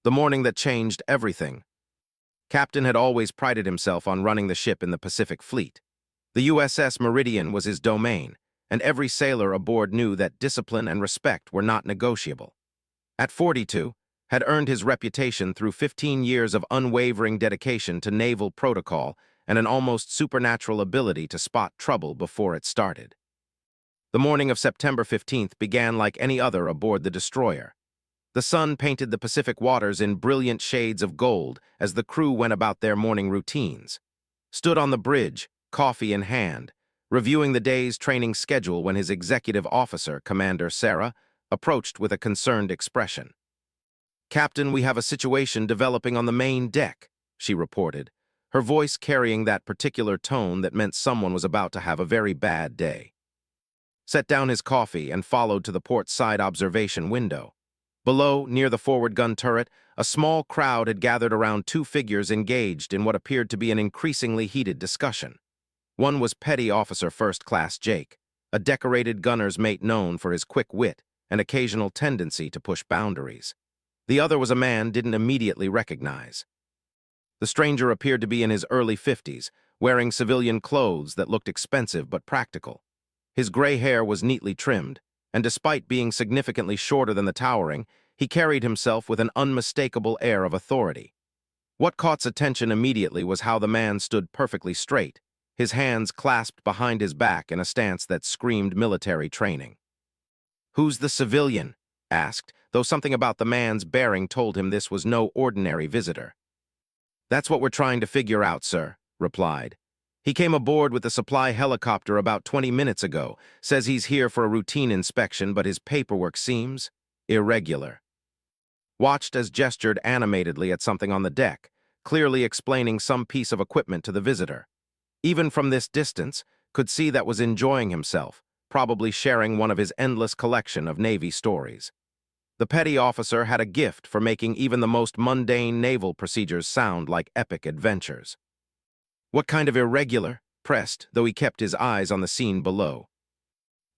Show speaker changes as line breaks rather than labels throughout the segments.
The morning that changed everything. Captain had always prided himself on running the ship in the Pacific Fleet. The USS Meridian was his domain, and every sailor aboard knew that discipline and respect were not negotiable. At 42, had earned his reputation through 15 years of unwavering dedication to naval protocol and an almost supernatural ability to spot trouble before it started. The morning of September 15th began like any other aboard the destroyer. The sun painted the Pacific waters in brilliant shades of gold as the crew went about their morning routines. Stood on the bridge, coffee in hand, reviewing the day's training schedule when his executive officer, Commander Sarah, approached with a concerned expression. "Captain, we have a situation developing on the main deck," she reported, her voice carrying that particular tone that meant someone was about to have a very bad day. Set down his coffee and followed to the port side observation window. Below, near the forward gun turret, a small crowd had gathered around two figures engaged in what appeared to be an increasingly heated discussion. One was Petty Officer First Class Jake, a decorated gunner's mate known for his quick wit and occasional tendency to push boundaries. The other was a man didn't immediately recognize. The stranger appeared to be in his early 50s, wearing civilian clothes that looked expensive but practical. His gray hair was neatly trimmed, and despite being significantly shorter than the towering, he carried himself with an unmistakable air of authority. What caught attention immediately was how the man stood perfectly straight, his hands clasped behind his back in a stance that screamed military training. "Who's the civilian?" asked, though something about the man's bearing told him this was no ordinary visitor. "That's what we're trying to figure out, sir," replied. "He came aboard with the supply helicopter about 20 minutes ago, says he's here for a routine inspection, but his paperwork seems irregular." Watched as gestured animatedly at something on the deck, clearly explaining some piece of equipment to the visitor. Even from this distance, could see that was enjoying himself, probably sharing one of his endless collection of Navy stories. The petty officer had a gift for making even the most mundane naval procedures sound like epic adventures. "What kind of irregular?" pressed, though he kept his eyes on the scene below.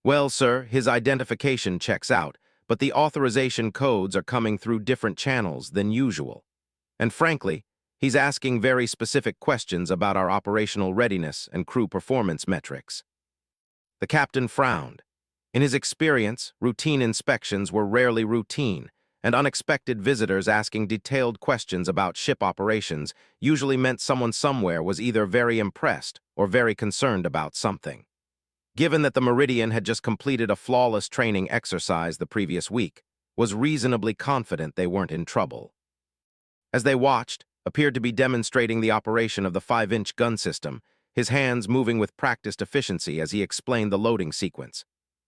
"Well, sir, his identification checks out, but the authorization codes are coming through different channels than usual. And frankly, he's asking very specific questions about our operational readiness and crew performance metrics." The captain frowned. In his experience, routine inspections were rarely routine, and unexpected visitors asking detailed questions about ship operations usually meant someone somewhere was either very impressed or very concerned about something. Given that the Meridian had just completed a flawless training exercise the previous week, was reasonably confident they weren't in trouble. As they watched, appeared to be demonstrating the operation of the 5-inch gun system, his hands moving with practiced efficiency as he explained the loading sequence.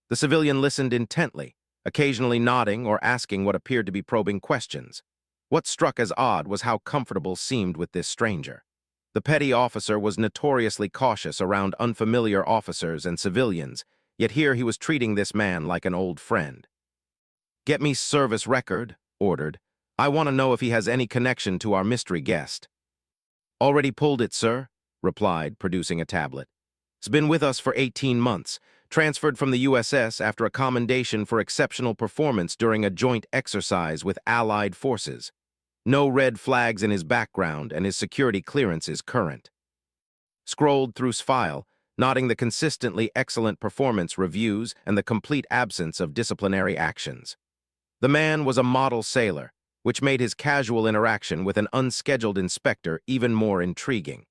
The civilian listened intently, occasionally nodding or asking what appeared to be probing questions. What struck as odd was how comfortable seemed with this stranger. The petty officer was notoriously cautious around unfamiliar officers and civilians, yet here he was treating this man like an old friend. "Get me service record," ordered. "I want to know if he has any connection to our mystery guest." "Already pulled it, sir," replied, producing a tablet. "It's been with us for 18 months. Transferred from the USS after a commendation for exceptional performance during a joint exercise with Allied forces. No red flags in his background, and his security clearance is current." Scrolled through his file, noting the consistently excellent performance reviews and the complete absence of disciplinary actions. The man was a model sailor, which made his casual interaction with an unscheduled inspector even more intriguing.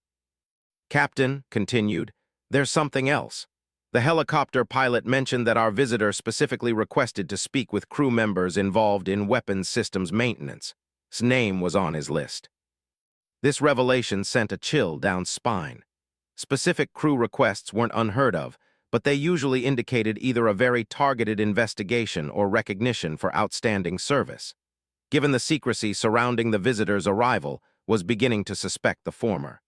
"Captain," continued, "there's something else. The helicopter pilot mentioned that our visitor specifically requested to speak with crew members involved in weapons systems maintenance. His name was on his list." This revelation sent a chill down spine. Specific crew requests weren't unheard of, but they usually indicated either a very targeted investigation or recognition for outstanding service. Given the secrecy surrounding the visitor's arrival, was beginning to suspect the former.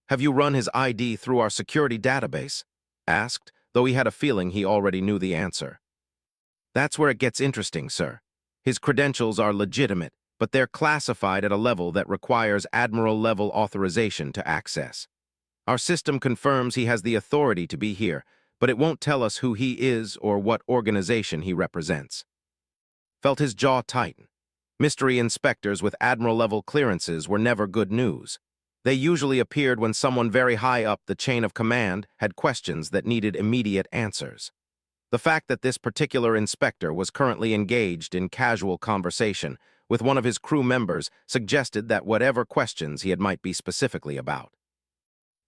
"Have you run his ID through our security database?" asked, though he had a feeling he already knew the answer. "That's where it gets interesting, sir. His credentials are legitimate, but they're classified at a level that requires Admiral-level authorization to access. Our system confirms he has the authority to be here, but it won't tell us who he is or what organization he represents." Felt his jaw tighten. Mystery inspectors with Admiral-level clearances were never good news. They usually appeared when someone very high up the chain of command had questions that needed immediate answers. The fact that this particular inspector was currently engaged in casual conversation with one of his crew members suggested that whatever questions he had might be specifically about.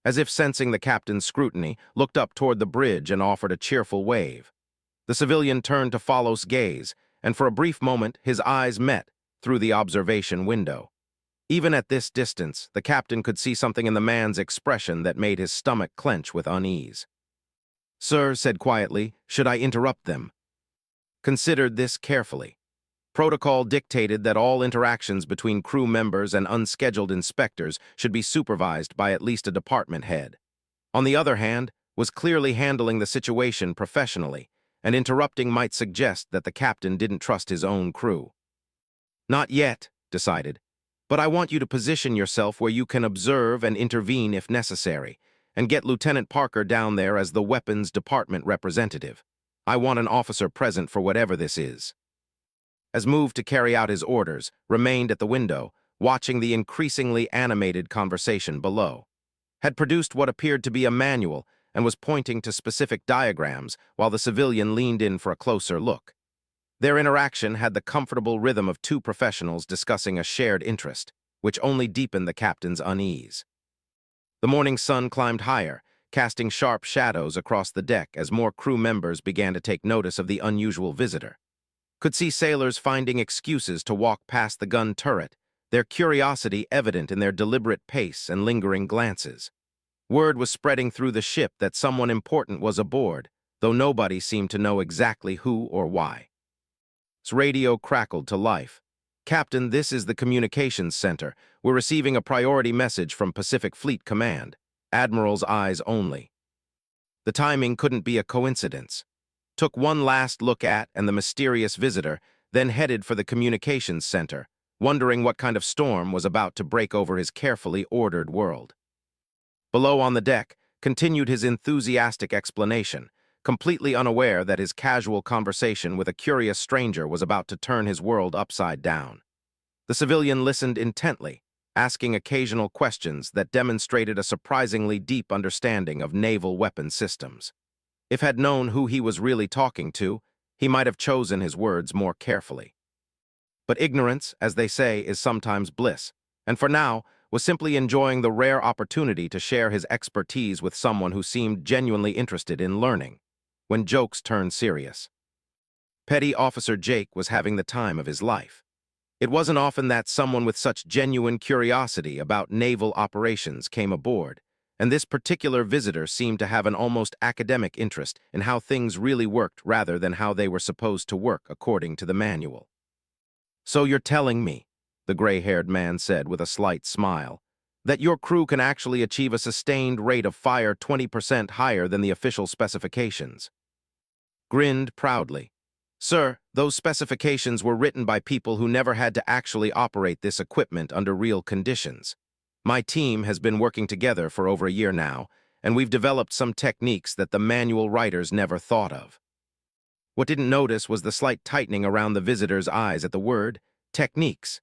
As if sensing the captain's scrutiny, looked up toward the bridge and offered a cheerful wave. The civilian turned to Follow's gaze, and for a brief moment his eyes met through the observation window. Even at this distance, the captain could see something in the man's expression that made his stomach clench with unease. "Sir," said quietly, "should I interrupt them?" Considered this carefully. Protocol dictated that all interactions between crew members and unscheduled inspectors should be supervised by at least a department head. On the other hand, was clearly handling the situation professionally, and interrupting might suggest that the captain didn't trust his own crew. "Not yet," decided, "but I want you to position yourself where you can observe and intervene if necessary, and get Lieutenant Parker down there as the weapons department representative. I want an officer present for whatever this is." As moved to carry out his orders, remained at the window, watching the increasingly animated conversation below. Had produced what appeared to be a manual and was pointing to specific diagrams while the civilian leaned in for a closer look. Their interaction had the comfortable rhythm of two professionals discussing a shared interest, which only deepened the captain's unease. The morning sun climbed higher, casting sharp shadows across the deck as more crew members began to take notice of the unusual visitor. Could see sailors finding excuses to walk past the gun turret, their curiosity evident in their deliberate pace and lingering glances. Word was spreading through the ship that someone important was aboard, though nobody seemed to know exactly who or why. Its radio crackled to life. "Captain, this is the communications center. We're receiving a priority message from Pacific Fleet Command. Admiral's eyes only." The timing couldn't be a coincidence. Took one last look at and the mysterious visitor, then headed for the communications center, wondering what kind of storm was about to break over his carefully ordered world. Below on the deck, continued his enthusiastic explanation, completely unaware that his casual conversation with a curious stranger was about to turn his world upside down. The civilian listened intently, asking occasional questions that demonstrated a surprisingly deep understanding of naval weapon systems. If had known who he was really talking to, he might have chosen his words more carefully. But ignorance, as they say, is sometimes bliss, and for now was simply enjoying the rare opportunity to share his expertise with someone who seemed genuinely interested in learning, when jokes turned serious. Petty Officer Jake was having the time of his life. It wasn't often that someone with such genuine curiosity about naval operations came aboard, and this particular visitor seemed to have an almost academic interest in how things really worked rather than how they were supposed to work according to the manual. "So you're telling me," the gray-haired man said with a slight smile, "that your crew can actually achieve a sustained rate of fire 20% higher than the official specifications?" Grinned proudly. "Sir, those specifications were written by people who never had to actually operate this equipment under real conditions. My team has been working together for over a year now, and we've developed some techniques that the manual writers never thought of." What didn't notice was the slight tightening around the visitor's eyes at the word techniques.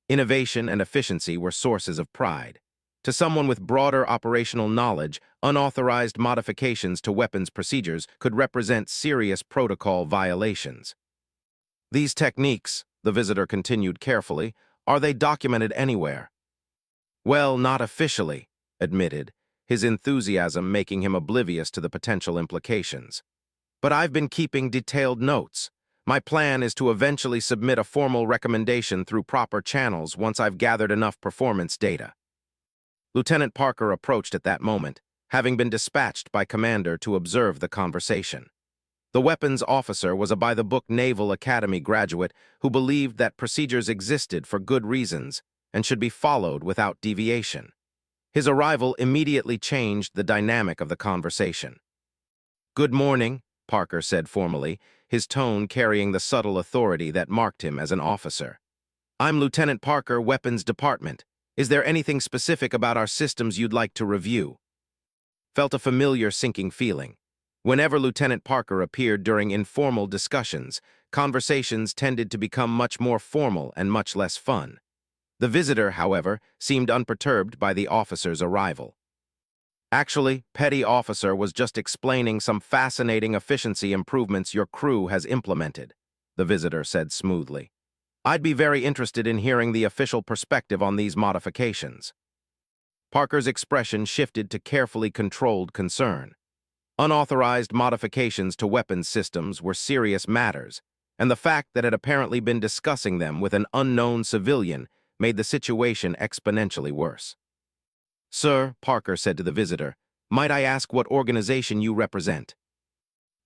Innovation and efficiency were sources of pride. To someone with broader operational knowledge, unauthorized modifications to weapons procedures could represent serious protocol violations. "These techniques," the visitor continued carefully, "are they documented anywhere?" "Well, not officially," admitted, his enthusiasm making him oblivious to the potential implications. "But I've been keeping detailed notes. My plan is to eventually submit a formal recommendation through proper channels once I've gathered enough performance data." Lieutenant Parker approached at that moment, having been dispatched by Commander to observe the conversation. The weapons officer was a by-the-book Naval Academy graduate who believed that procedures existed for good reasons and should be followed without deviation. His arrival immediately changed the dynamic of the conversation. "Good morning," Parker said formally, his tone carrying the subtle authority that marked him as an officer. "I'm Lieutenant Parker, Weapons Department. Is there anything specific about our systems you'd like to review?" Felt a familiar sinking feeling. Whenever Lieutenant Parker appeared during informal discussions, conversations tended to become much more formal and much less fun. The visitor, however, seemed unperturbed by the officer's arrival. Actually, Petty Officer was just explaining some fascinating efficiency improvements your crew has implemented, the visitor said smoothly. I'd be very interested in hearing the official perspective on these modifications. Parker's expression shifted to carefully controlled concern. Unauthorized modifications to weapons systems were serious matters, and the fact that it had apparently been discussing them with an unknown civilian made the situation exponentially worse. Sir, Parker said to the visitor, might I ask what organization you represent?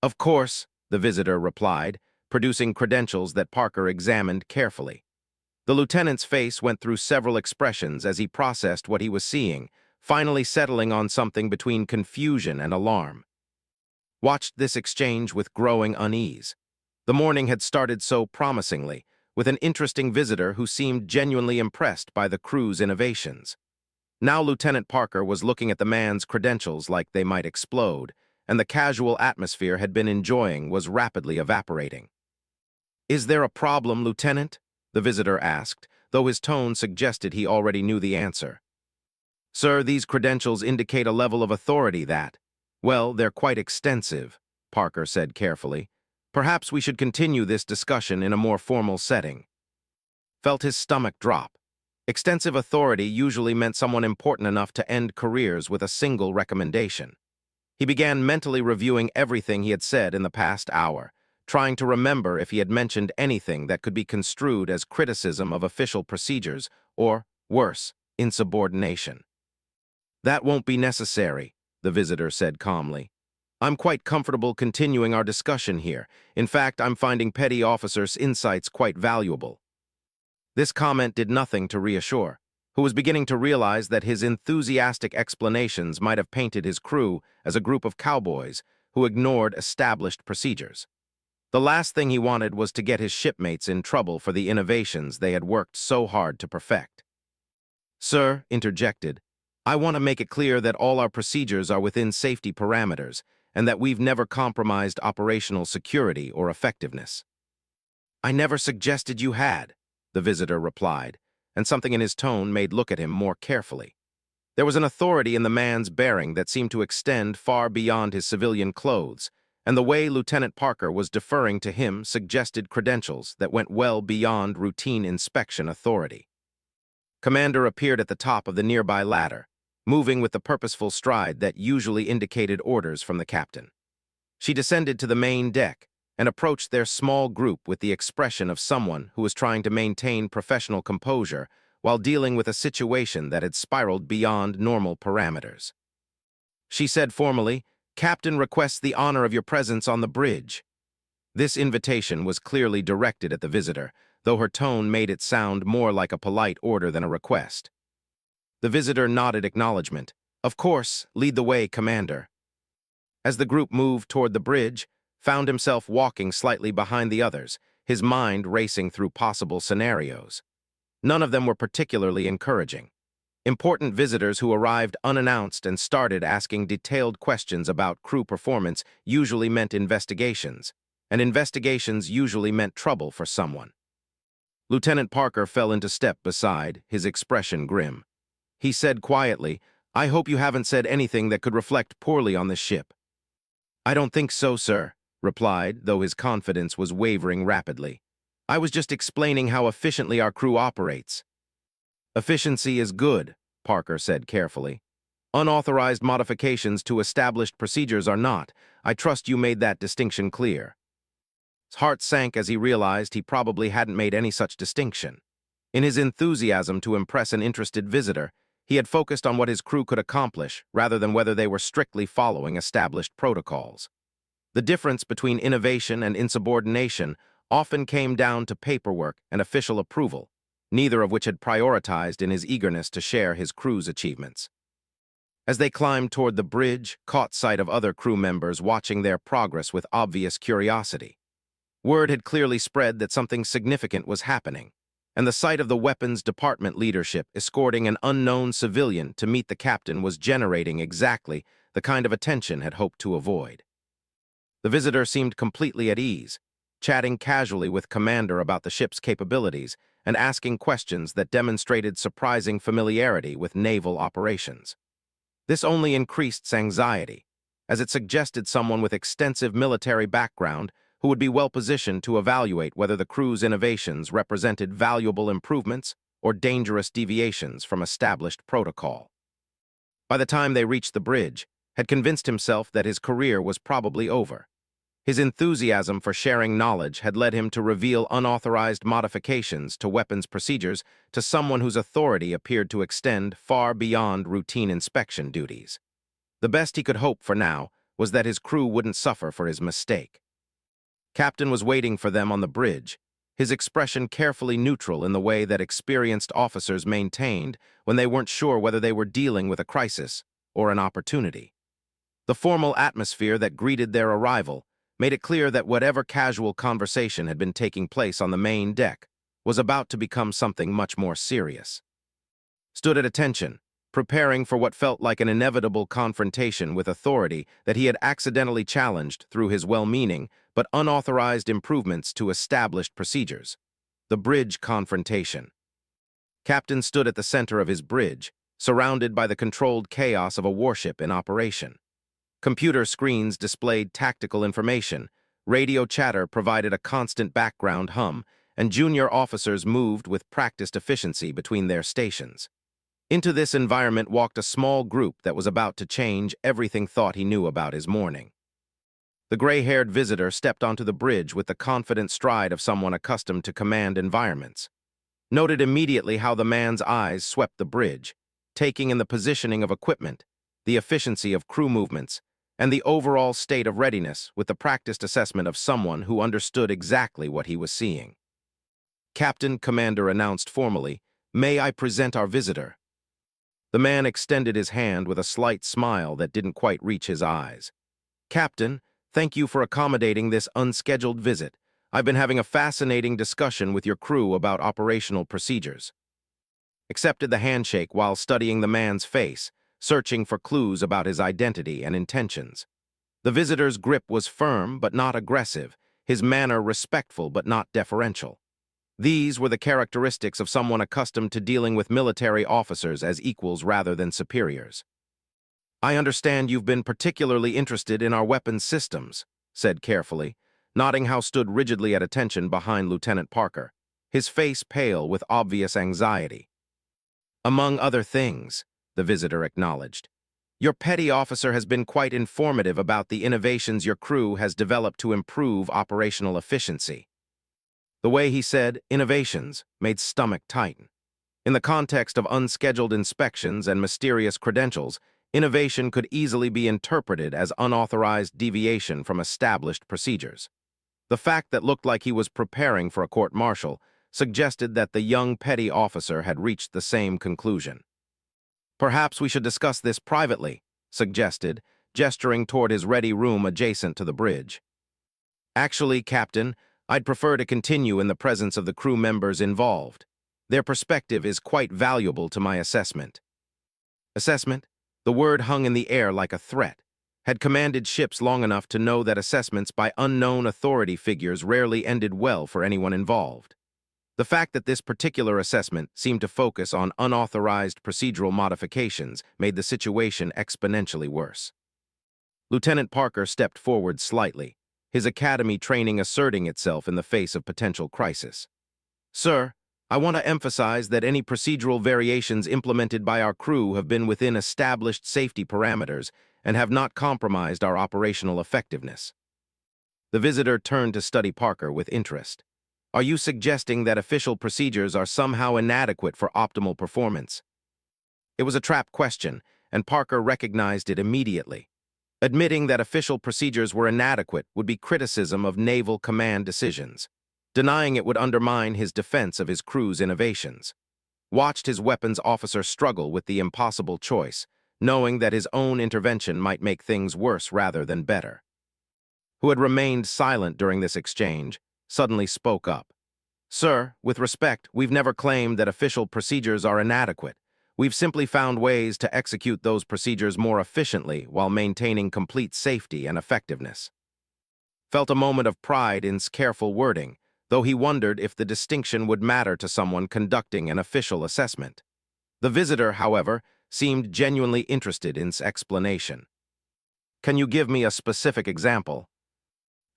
Of course, the visitor replied, producing credentials that Parker examined carefully. The lieutenant's face went through several expressions as he processed what he was seeing, finally settling on something between confusion and alarm. Watched this exchange with growing unease. The morning had started so promisingly, with an interesting visitor who seemed genuinely impressed by the crew's innovations. Now Lieutenant Parker was looking at the man's credentials like they might explode, and the casual atmosphere had been enjoying was rapidly evaporating. Is there a problem, Lieutenant? The visitor asked, though his tone suggested he already knew the answer. Sir, these credentials indicate a level of authority that, well, they're quite extensive, Parker said carefully. Perhaps we should continue this discussion in a more formal setting. Felt his stomach drop. Extensive authority usually meant someone important enough to end careers with a single recommendation. He began mentally reviewing everything he had said in the past hour, trying to remember if he had mentioned anything that could be construed as criticism of official procedures or, worse, insubordination. That won't be necessary, the visitor said calmly. I'm quite comfortable continuing our discussion here. In fact, I'm finding Petty Officer's insights quite valuable. This comment did nothing to reassure, who was beginning to realize that his enthusiastic explanations might have painted his crew as a group of cowboys who ignored established procedures. The last thing he wanted was to get his shipmates in trouble for the innovations they had worked so hard to perfect. Sir, interjected, I want to make it clear that all our procedures are within safety parameters and that we've never compromised operational security or effectiveness. I never suggested you had, the visitor replied, and something in his tone made look at him more carefully. There was an authority in the man's bearing that seemed to extend far beyond his civilian clothes, and the way Lieutenant Parker was deferring to him suggested credentials that went well beyond routine inspection authority. Commander appeared at the top of the nearby ladder, moving with the purposeful stride that usually indicated orders from the captain. She descended to the main deck and approached their small group with the expression of someone who was trying to maintain professional composure while dealing with a situation that had spiraled beyond normal parameters. She said formally, Captain requests the honor of your presence on the bridge. This invitation was clearly directed at the visitor, though her tone made it sound more like a polite order than a request. The visitor nodded acknowledgement. Of course, lead the way, Commander. As the group moved toward the bridge, found himself walking slightly behind the others, his mind racing through possible scenarios. None of them were particularly encouraging. Important visitors who arrived unannounced and started asking detailed questions about crew performance usually meant investigations, and investigations usually meant trouble for someone. Lieutenant Parker fell into step beside, his expression grim. He said quietly, I hope you haven't said anything that could reflect poorly on this ship. I don't think so, sir, replied, though his confidence was wavering rapidly. I was just explaining how efficiently our crew operates. Efficiency is good, Parker said carefully. Unauthorized modifications to established procedures are not. I trust you made that distinction clear. His heart sank as he realized he probably hadn't made any such distinction. In his enthusiasm to impress an interested visitor, he had focused on what his crew could accomplish rather than whether they were strictly following established protocols. The difference between innovation and insubordination often came down to paperwork and official approval, neither of which had prioritized in his eagerness to share his crew's achievements. As they climbed toward the bridge, caught sight of other crew members watching their progress with obvious curiosity. Word had clearly spread that something significant was happening, and the sight of the weapons department leadership escorting an unknown civilian to meet the captain was generating exactly the kind of attention had hoped to avoid. The visitor seemed completely at ease, chatting casually with Commander about the ship's capabilities and asking questions that demonstrated surprising familiarity with naval operations. This only increased anxiety, as it suggested someone with extensive military background who would be well-positioned to evaluate whether the crew's innovations represented valuable improvements or dangerous deviations from established protocol. By the time they reached the bridge, had convinced himself that his career was probably over. His enthusiasm for sharing knowledge had led him to reveal unauthorized modifications to weapons procedures to someone whose authority appeared to extend far beyond routine inspection duties. The best he could hope for now was that his crew wouldn't suffer for his mistake. Captain was waiting for them on the bridge, his expression carefully neutral in the way that experienced officers maintained when they weren't sure whether they were dealing with a crisis or an opportunity. The formal atmosphere that greeted their arrival made it clear that whatever casual conversation had been taking place on the main deck was about to become something much more serious. Stood at attention, preparing for what felt like an inevitable confrontation with authority that he had accidentally challenged through his well-meaning but unauthorized improvements to established procedures. The bridge confrontation. Captain stood at the center of his bridge, surrounded by the controlled chaos of a warship in operation. Computer screens displayed tactical information, radio chatter provided a constant background hum, and junior officers moved with practiced efficiency between their stations. Into this environment walked a small group that was about to change everything thought he knew about his morning. The gray-haired visitor stepped onto the bridge with the confident stride of someone accustomed to command environments. Noted immediately how the man's eyes swept the bridge, taking in the positioning of equipment, the efficiency of crew movements, and the overall state of readiness with the practiced assessment of someone who understood exactly what he was seeing. "Captain," Commander announced formally, "may I present our visitor?" The man extended his hand with a slight smile that didn't quite reach his eyes. "Captain, thank you for accommodating this unscheduled visit. I've been having a fascinating discussion with your crew about operational procedures." Accepted the handshake while studying the man's face, searching for clues about his identity and intentions. The visitor's grip was firm but not aggressive, his manner respectful but not deferential. These were the characteristics of someone accustomed to dealing with military officers as equals rather than superiors. "I understand you've been particularly interested in our weapons systems," said carefully, nodding how stood rigidly at attention behind Lieutenant Parker, his face pale with obvious anxiety. "Among other things," the visitor acknowledged. "Your petty officer has been quite informative about the innovations your crew has developed to improve operational efficiency." The way he said "innovations" made stomach tighten. In the context of unscheduled inspections and mysterious credentials, innovation could easily be interpreted as unauthorized deviation from established procedures. The fact that looked like he was preparing for a court-martial suggested that the young petty officer had reached the same conclusion. "Perhaps we should discuss this privately," suggested, gesturing toward his ready room adjacent to the bridge. "Actually, Captain, I'd prefer to continue in the presence of the crew members involved. Their perspective is quite valuable to my assessment." Assessment? The word hung in the air like a threat. Had commanded ships long enough to know that assessments by unknown authority figures rarely ended well for anyone involved. The fact that this particular assessment seemed to focus on unauthorized procedural modifications made the situation exponentially worse. Lieutenant Parker stepped forward slightly, his academy training asserting itself in the face of potential crisis. "Sir, I want to emphasize that any procedural variations implemented by our crew have been within established safety parameters and have not compromised our operational effectiveness." The visitor turned to study Parker with interest. "Are you suggesting that official procedures are somehow inadequate for optimal performance?" It was a trap question, and Parker recognized it immediately. Admitting that official procedures were inadequate would be criticism of naval command decisions. Denying it would undermine his defense of his crew's innovations. Watched his weapons officer struggle with the impossible choice, knowing that his own intervention might make things worse rather than better. Who had remained silent during this exchange, suddenly spoke up. "Sir, with respect, we've never claimed that official procedures are inadequate. We've simply found ways to execute those procedures more efficiently while maintaining complete safety and effectiveness." felt a moment of pride in careful wording, though he wondered if the distinction would matter to someone conducting an official assessment. The visitor, however, seemed genuinely interested in explanation. "Can you give me a specific example?"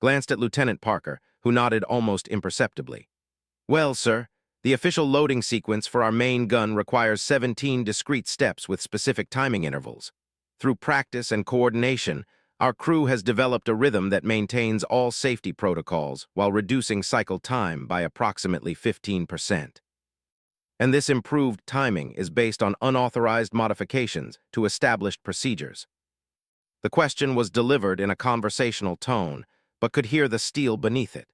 Glanced at Lieutenant Parker, who nodded almost imperceptibly. "Well, sir, the official loading sequence for our main gun requires 17 discrete steps with specific timing intervals. Through practice and coordination, our crew has developed a rhythm that maintains all safety protocols while reducing cycle time by approximately 15%. And this improved timing is based on unauthorized modifications to established procedures." The question was delivered in a conversational tone, but could hear the steel beneath it.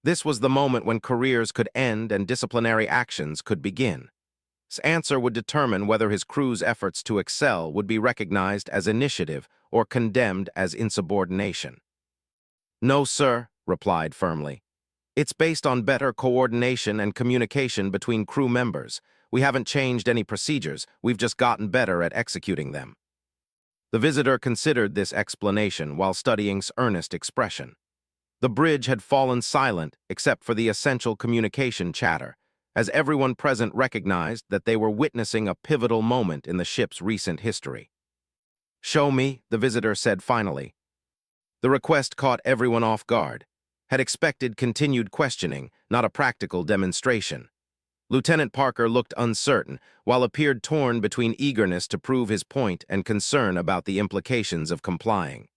This was the moment when careers could end and disciplinary actions could begin. His answer would determine whether his crew's efforts to excel would be recognized as initiative or condemned as insubordination. "No, sir," replied firmly. "It's based on better coordination and communication between crew members. We haven't changed any procedures, we've just gotten better at executing them." The visitor considered this explanation while studying earnest expression. The bridge had fallen silent except for the essential communication chatter, as everyone present recognized that they were witnessing a pivotal moment in the ship's recent history. "Show me," the visitor said finally. The request caught everyone off guard, had expected continued questioning, not a practical demonstration. Lieutenant Parker looked uncertain, while appeared torn between eagerness to prove his point and concern about the implications of complying.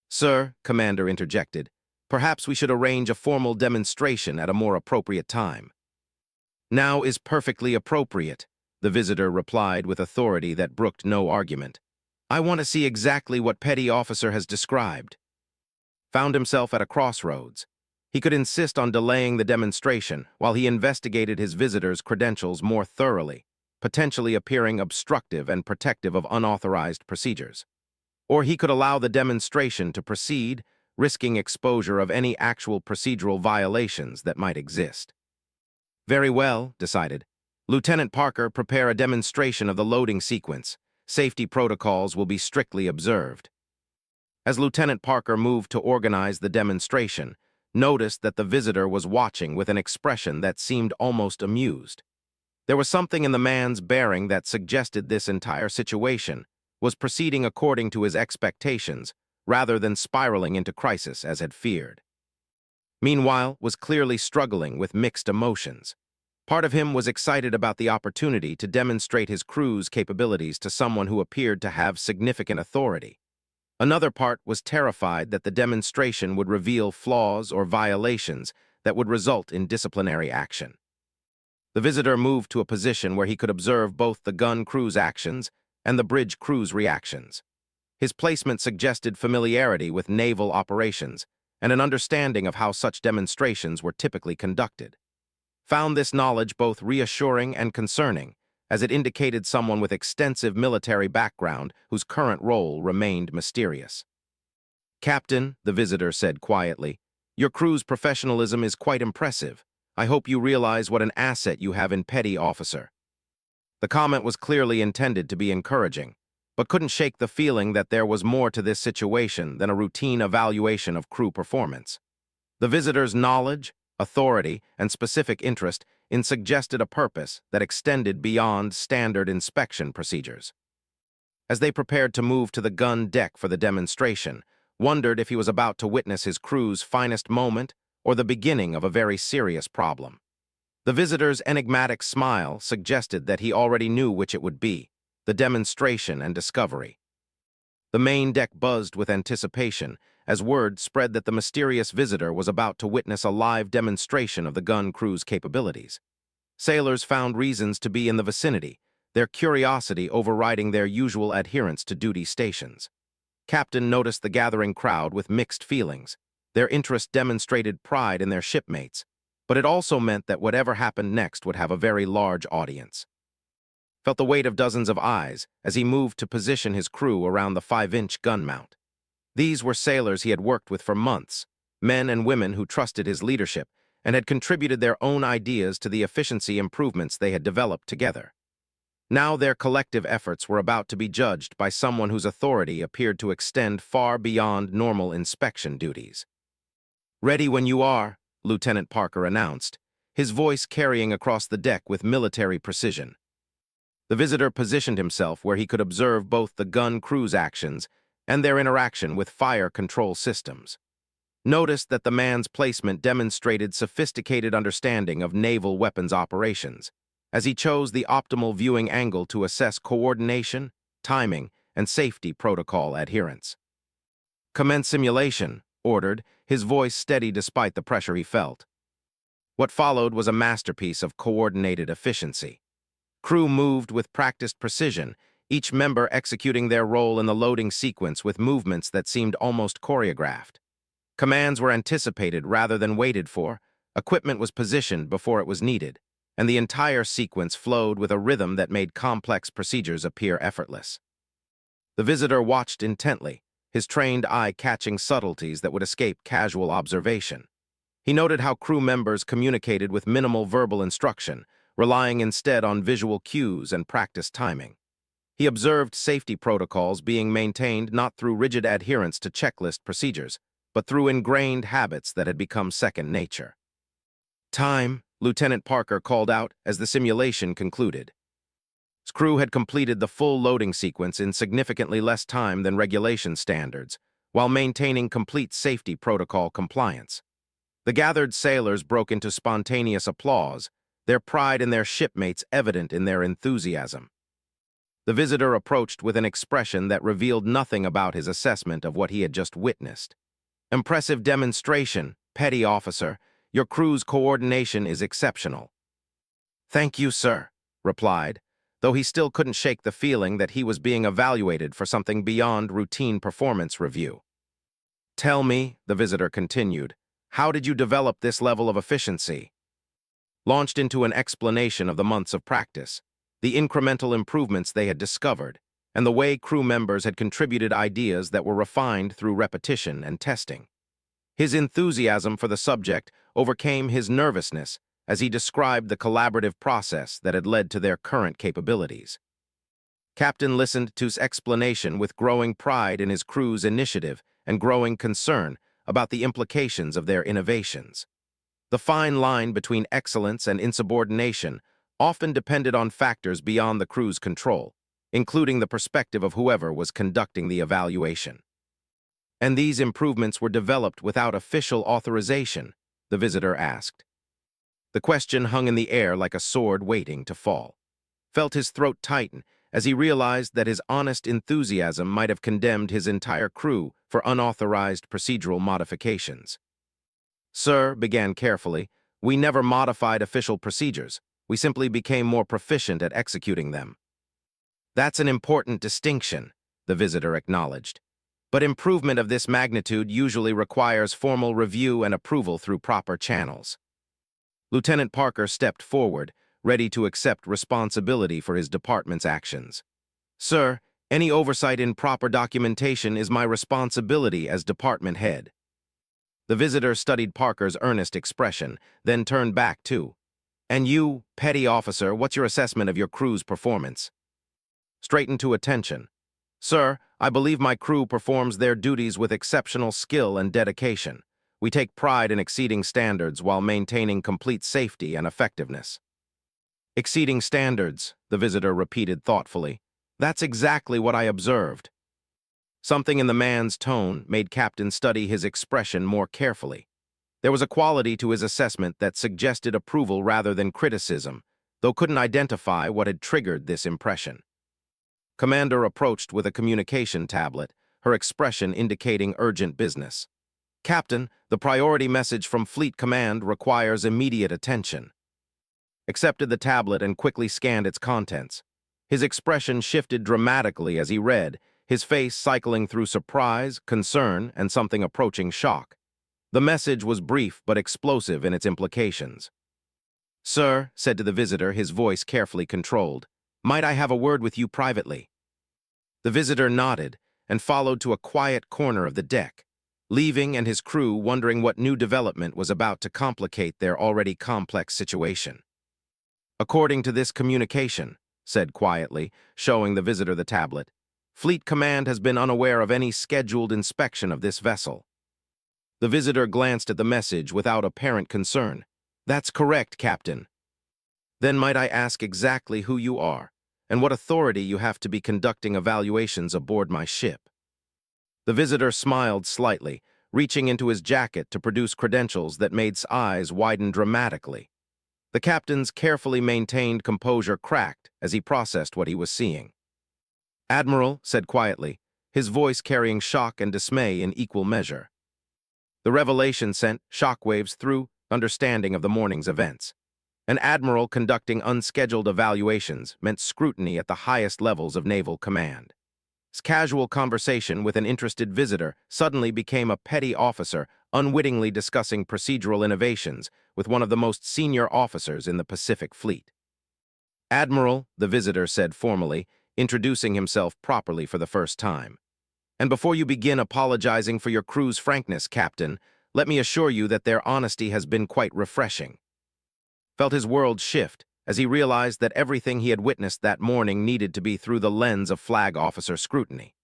"Sir," Commander interjected, "perhaps we should arrange a formal demonstration at a more appropriate time." "Now is perfectly appropriate," the visitor replied with authority that brooked no argument. "I want to see exactly what Petty Officer has described." Found himself at a crossroads. He could insist on delaying the demonstration while he investigated his visitor's credentials more thoroughly, potentially appearing obstructive and protective of unauthorized procedures. Or he could allow the demonstration to proceed, risking exposure of any actual procedural violations that might exist. "Very well," decided. "Lieutenant Parker, prepare a demonstration of the loading sequence. Safety protocols will be strictly observed." As Lieutenant Parker moved to organize the demonstration, noticed that the visitor was watching with an expression that seemed almost amused. There was something in the man's bearing that suggested this entire situation was proceeding according to his expectations, rather than spiraling into crisis as had feared. Meanwhile, was clearly struggling with mixed emotions. Part of him was excited about the opportunity to demonstrate his crew's capabilities to someone who appeared to have significant authority. Another part was terrified that the demonstration would reveal flaws or violations that would result in disciplinary action. The visitor moved to a position where he could observe both the gun crew's actions and the bridge crew's reactions. His placement suggested familiarity with naval operations and an understanding of how such demonstrations were typically conducted. Found this knowledge both reassuring and concerning, as it indicated someone with extensive military background whose current role remained mysterious. "Captain," the visitor said quietly, "your crew's professionalism is quite impressive. I hope you realize what an asset you have in Petty Officer." The comment was clearly intended to be encouraging, but couldn't shake the feeling that there was more to this situation than a routine evaluation of crew performance. The visitor's knowledge, authority, and specific interest suggested a purpose that extended beyond standard inspection procedures. As they prepared to move to the gun deck for the demonstration, wondered if he was about to witness his crew's finest moment or the beginning of a very serious problem. The visitor's enigmatic smile suggested that he already knew which it would be, the demonstration and discovery. The main deck buzzed with anticipation as word spread that the mysterious visitor was about to witness a live demonstration of the gun crew's capabilities. Sailors found reasons to be in the vicinity, their curiosity overriding their usual adherence to duty stations. Captain noticed the gathering crowd with mixed feelings. Their interest demonstrated pride in their shipmates, but it also meant that whatever happened next would have a very large audience. Felt the weight of dozens of eyes as he moved to position his crew around the 5-inch gun mount. These were sailors he had worked with for months, men and women who trusted his leadership and had contributed their own ideas to the efficiency improvements they had developed together. Now their collective efforts were about to be judged by someone whose authority appeared to extend far beyond normal inspection duties. Ready when you are, Lieutenant Parker announced, his voice carrying across the deck with military precision. The visitor positioned himself where he could observe both the gun crew's actions and their interaction with fire control systems. Noticed that the man's placement demonstrated sophisticated understanding of naval weapons operations, as he chose the optimal viewing angle to assess coordination, timing, and safety protocol adherence. "Commence simulation," ordered, his voice steady despite the pressure he felt. What followed was a masterpiece of coordinated efficiency. Crew moved with practiced precision, each member executing their role in the loading sequence with movements that seemed almost choreographed. Commands were anticipated rather than waited for, equipment was positioned before it was needed, and the entire sequence flowed with a rhythm that made complex procedures appear effortless. The visitor watched intently, his trained eye catching subtleties that would escape casual observation. He noted how crew members communicated with minimal verbal instruction, relying instead on visual cues and practiced timing. He observed safety protocols being maintained not through rigid adherence to checklist procedures, but through ingrained habits that had become second nature. "Time," Lieutenant Parker called out as the simulation concluded. His crew had completed the full loading sequence in significantly less time than regulation standards, while maintaining complete safety protocol compliance. The gathered sailors broke into spontaneous applause, their pride in their shipmates evident in their enthusiasm. The visitor approached with an expression that revealed nothing about his assessment of what he had just witnessed. "Impressive demonstration, petty officer. Your crew's coordination is exceptional." "Thank you, sir," replied, though he still couldn't shake the feeling that he was being evaluated for something beyond routine performance review. "Tell me," the visitor continued, "how did you develop this level of efficiency?" Launched into an explanation of the months of practice, the incremental improvements they had discovered, and the way crew members had contributed ideas that were refined through repetition and testing. His enthusiasm for the subject overcame his nervousness as he described the collaborative process that had led to their current capabilities. Captain listened to his explanation with growing pride in his crew's initiative and growing concern about the implications of their innovations. The fine line between excellence and insubordination often depended on factors beyond the crew's control, including the perspective of whoever was conducting the evaluation. "And these improvements were developed without official authorization?" the visitor asked. The question hung in the air like a sword waiting to fall. Felt his throat tighten as he realized that his honest enthusiasm might have condemned his entire crew for unauthorized procedural modifications. "Sir," began carefully, "we never modified official procedures. We simply became more proficient at executing them." "That's an important distinction," the visitor acknowledged. "But improvement of this magnitude usually requires formal review and approval through proper channels." Lieutenant Parker stepped forward, ready to accept responsibility for his department's actions. "Sir, any oversight in proper documentation is my responsibility as department head." The visitor studied Parker's earnest expression, then turned back too. "And you, petty officer, what's your assessment of your crew's performance?" Straightened to attention. "Sir, I believe my crew performs their duties with exceptional skill and dedication. We take pride in exceeding standards while maintaining complete safety and effectiveness." "Exceeding standards," the visitor repeated thoughtfully. "That's exactly what I observed." Something in the man's tone made Captain study his expression more carefully. There was a quality to his assessment that suggested approval rather than criticism, though couldn't identify what had triggered this impression. Commander approached with a communication tablet, her expression indicating urgent business. "Captain, the priority message from Fleet Command requires immediate attention." Accepted the tablet and quickly scanned its contents. His expression shifted dramatically as he read, his face cycling through surprise, concern, and something approaching shock. The message was brief but explosive in its implications. "Sir," said to the visitor, his voice carefully controlled, "might I have a word with you privately?" The visitor nodded and followed to a quiet corner of the deck, leaving and his crew wondering what new development was about to complicate their already complex situation. "According to this communication," said quietly, showing the visitor the tablet, "Fleet Command has been unaware of any scheduled inspection of this vessel." The visitor glanced at the message without apparent concern. "That's correct, Captain." "Then might I ask exactly who you are, and what authority you have to be conducting evaluations aboard my ship?" The visitor smiled slightly, reaching into his jacket to produce credentials that made his eyes widen dramatically. The captain's carefully maintained composure cracked as he processed what he was seeing. "Admiral," said quietly, his voice carrying shock and dismay in equal measure. The revelation sent shockwaves through understanding of the morning's events. An admiral conducting unscheduled evaluations meant scrutiny at the highest levels of naval command. His casual conversation with an interested visitor suddenly became a petty officer unwittingly discussing procedural innovations with one of the most senior officers in the Pacific Fleet. "Admiral," the visitor said formally, introducing himself properly for the first time. "And before you begin apologizing for your crew's frankness, Captain, let me assure you that their honesty has been quite refreshing." Felt his world shift as he realized that everything he had witnessed that morning needed to be through the lens of flag officer scrutiny.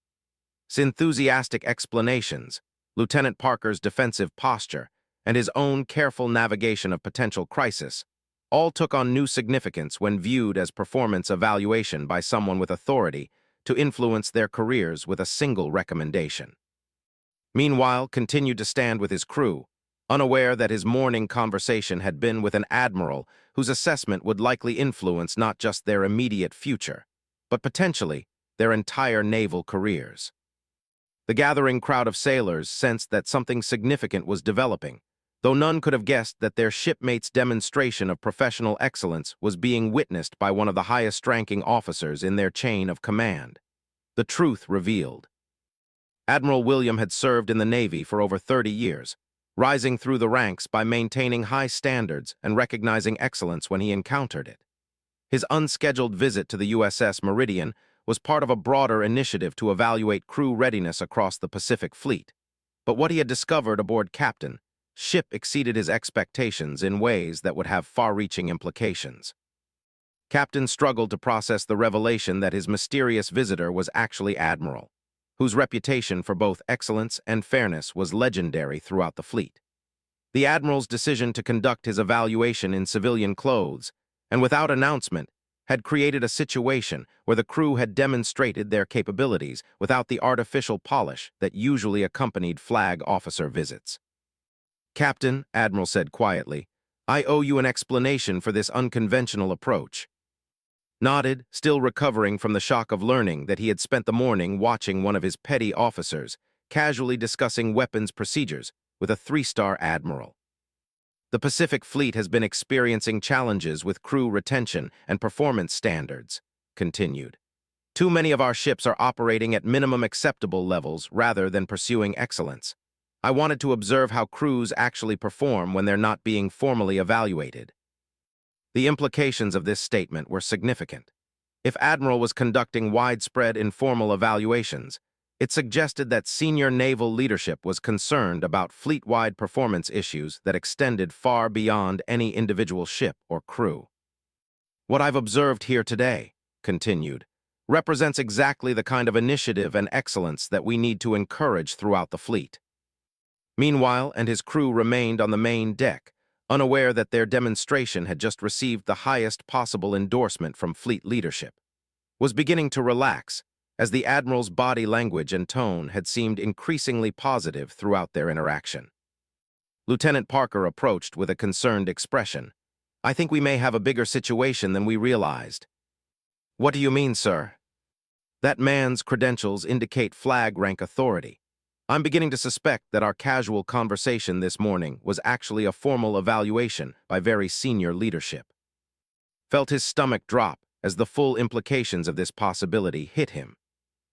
His enthusiastic explanations, Lieutenant Parker's defensive posture, and his own careful navigation of potential crisis all took on new significance when viewed as performance evaluation by someone with authority to influence their careers with a single recommendation. Meanwhile, continued to stand with his crew, unaware that his morning conversation had been with an admiral whose assessment would likely influence not just their immediate future, but potentially their entire naval careers. The gathering crowd of sailors sensed that something significant was developing, though none could have guessed that their shipmates' demonstration of professional excellence was being witnessed by one of the highest-ranking officers in their chain of command. The truth revealed. Admiral William had served in the Navy for over 30 years, rising through the ranks by maintaining high standards and recognizing excellence when he encountered it. His unscheduled visit to the USS Meridian was part of a broader initiative to evaluate crew readiness across the Pacific Fleet. But what he had discovered aboard Captain ship exceeded his expectations in ways that would have far-reaching implications. Captain struggled to process the revelation that his mysterious visitor was actually Admiral, whose reputation for both excellence and fairness was legendary throughout the fleet. The Admiral's decision to conduct his evaluation in civilian clothes, and without announcement, had created a situation where the crew had demonstrated their capabilities without the artificial polish that usually accompanied flag officer visits. "Captain," Admiral said quietly, "I owe you an explanation for this unconventional approach." Nodded, still recovering from the shock of learning that he had spent the morning watching one of his petty officers casually discussing weapons procedures with a 3-star admiral. "The Pacific Fleet has been experiencing challenges with crew retention and performance standards," continued. "Too many of our ships are operating at minimum acceptable levels rather than pursuing excellence. I wanted to observe how crews actually perform when they're not being formally evaluated." The implications of this statement were significant. If Admiral was conducting widespread informal evaluations, it suggested that senior naval leadership was concerned about fleet-wide performance issues that extended far beyond any individual ship or crew. "What I've observed here today," continued, "represents exactly the kind of initiative and excellence that we need to encourage throughout the fleet." Meanwhile, and his crew remained on the main deck, unaware that their demonstration had just received the highest possible endorsement from fleet leadership, was beginning to relax, as the Admiral's body language and tone had seemed increasingly positive throughout their interaction. Lieutenant Parker approached with a concerned expression. "I think we may have a bigger situation than we realized." "What do you mean, sir?" "That man's credentials indicate flag rank authority. I'm beginning to suspect that our casual conversation this morning was actually a formal evaluation by very senior leadership." Felt his stomach drop as the full implications of this possibility hit him.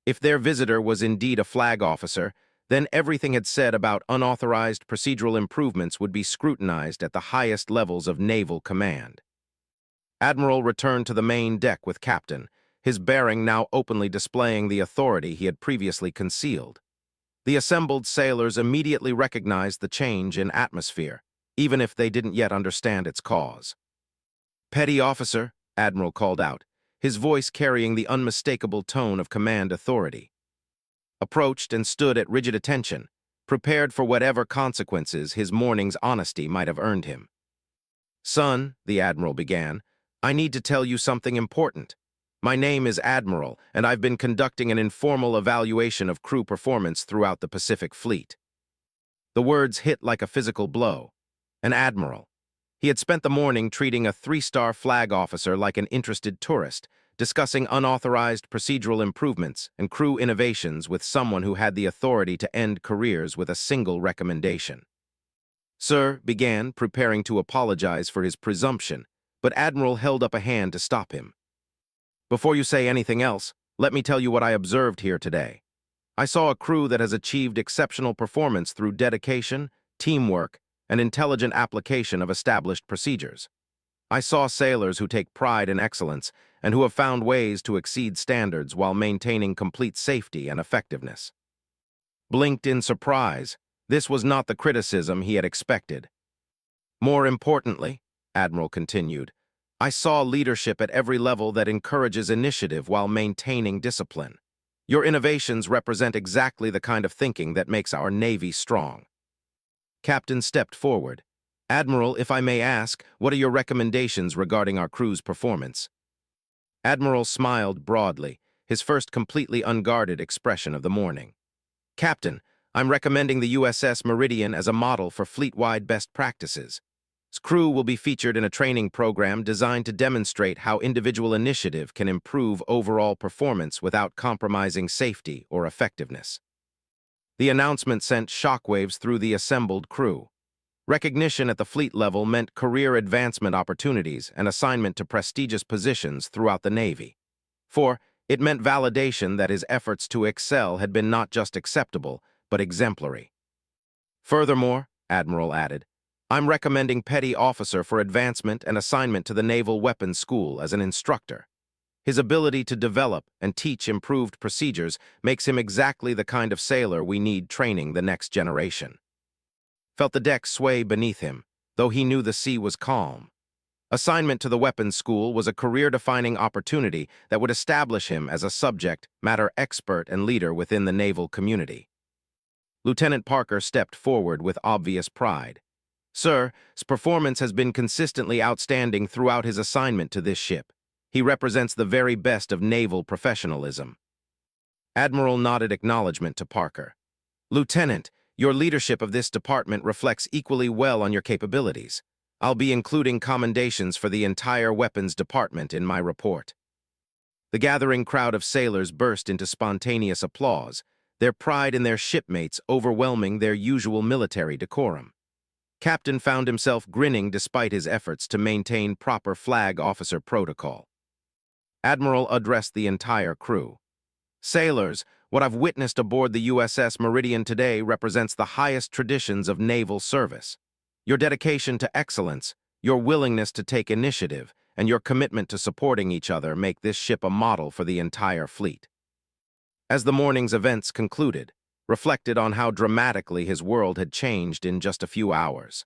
If their visitor was indeed a flag officer, then everything had said about unauthorized procedural improvements would be scrutinized at the highest levels of naval command. Admiral returned to the main deck with Captain, his bearing now openly displaying the authority he had previously concealed. The assembled sailors immediately recognized the change in atmosphere, even if they didn't yet understand its cause. "Petty officer," Admiral called out, his voice carrying the unmistakable tone of command authority. Approached and stood at rigid attention, prepared for whatever consequences his morning's honesty might have earned him. "Son," the Admiral began, "I need to tell you something important. My name is Admiral, and I've been conducting an informal evaluation of crew performance throughout the Pacific Fleet." The words hit like a physical blow. An admiral. He had spent the morning treating a three-star flag officer like an interested tourist, discussing unauthorized procedural improvements and crew innovations with someone who had the authority to end careers with a single recommendation. "Sir," began, preparing to apologize for his presumption, but Admiral held up a hand to stop him. "Before you say anything else, let me tell you what I observed here today. I saw a crew that has achieved exceptional performance through dedication, teamwork, and intelligent application of established procedures. I saw sailors who take pride in excellence and who have found ways to exceed standards while maintaining complete safety and effectiveness." Blinked in surprise. This was not the criticism he had expected. "More importantly," Admiral continued, "I saw leadership at every level that encourages initiative while maintaining discipline. Your innovations represent exactly the kind of thinking that makes our Navy strong." Captain stepped forward. "Admiral, if I may ask, what are your recommendations regarding our crew's performance?" Admiral smiled broadly, his first completely unguarded expression of the morning. "Captain, I'm recommending the USS Meridian as a model for fleet-wide best practices. Its crew will be featured in a training program designed to demonstrate how individual initiative can improve overall performance without compromising safety or effectiveness." The announcement sent shockwaves through the assembled crew. Recognition at the fleet level meant career advancement opportunities and assignment to prestigious positions throughout the Navy. For it meant validation that his efforts to excel had been not just acceptable, but exemplary. "Furthermore," Admiral added, "I'm recommending Petty Officer for advancement and assignment to the Naval Weapons School as an instructor. His ability to develop and teach improved procedures makes him exactly the kind of sailor we need training the next generation." Felt the deck sway beneath him, though he knew the sea was calm. Assignment to the weapons school was a career-defining opportunity that would establish him as a subject matter expert and leader within the naval community. Lieutenant Parker stepped forward with obvious pride. "Sir, his performance has been consistently outstanding throughout his assignment to this ship. He represents the very best of naval professionalism." Admiral nodded acknowledgement to Parker. "Lieutenant, your leadership of this department reflects equally well on your capabilities. I'll be including commendations for the entire weapons department in my report." The gathering crowd of sailors burst into spontaneous applause, their pride in their shipmates overwhelming their usual military decorum. Captain found himself grinning despite his efforts to maintain proper flag officer protocol. Admiral addressed the entire crew. "Sailors, what I've witnessed aboard the USS Meridian today represents the highest traditions of naval service. Your dedication to excellence, your willingness to take initiative, and your commitment to supporting each other make this ship a model for the entire fleet." As the morning's events concluded, reflected on how dramatically his world had changed in just a few hours.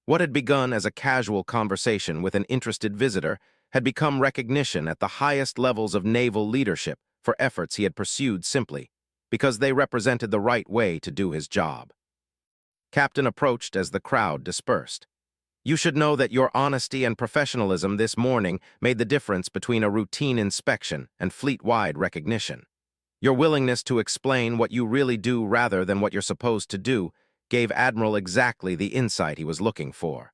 What had begun as a casual conversation with an interested visitor had become recognition at the highest levels of naval leadership for efforts he had pursued simply because they represented the right way to do his job. Captain approached as the crowd dispersed. "You should know that your honesty and professionalism this morning made the difference between a routine inspection and fleet-wide recognition. Your willingness to explain what you really do rather than what you're supposed to do gave Admiral exactly the insight he was looking for."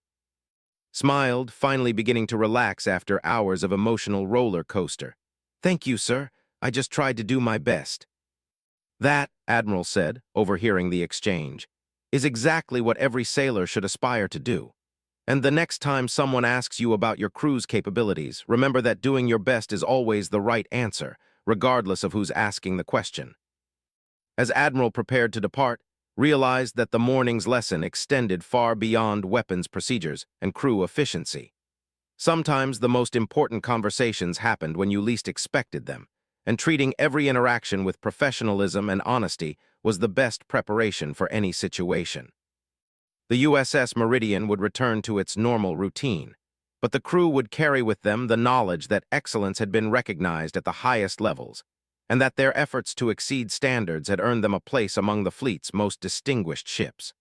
Smiled, finally beginning to relax after hours of emotional roller coaster. "Thank you, sir. I just tried to do my best." "That," Admiral said, overhearing the exchange, "is exactly what every sailor should aspire to do. And the next time someone asks you about your crew's capabilities, remember that doing your best is always the right answer, regardless of who's asking the question." As Admiral prepared to depart, realized that the morning's lesson extended far beyond weapons procedures and crew efficiency. Sometimes the most important conversations happened when you least expected them, and treating every interaction with professionalism and honesty was the best preparation for any situation. The USS Meridian would return to its normal routine, but the crew would carry with them the knowledge that excellence had been recognized at the highest levels, and that their efforts to exceed standards had earned them a place among the fleet's most distinguished ships.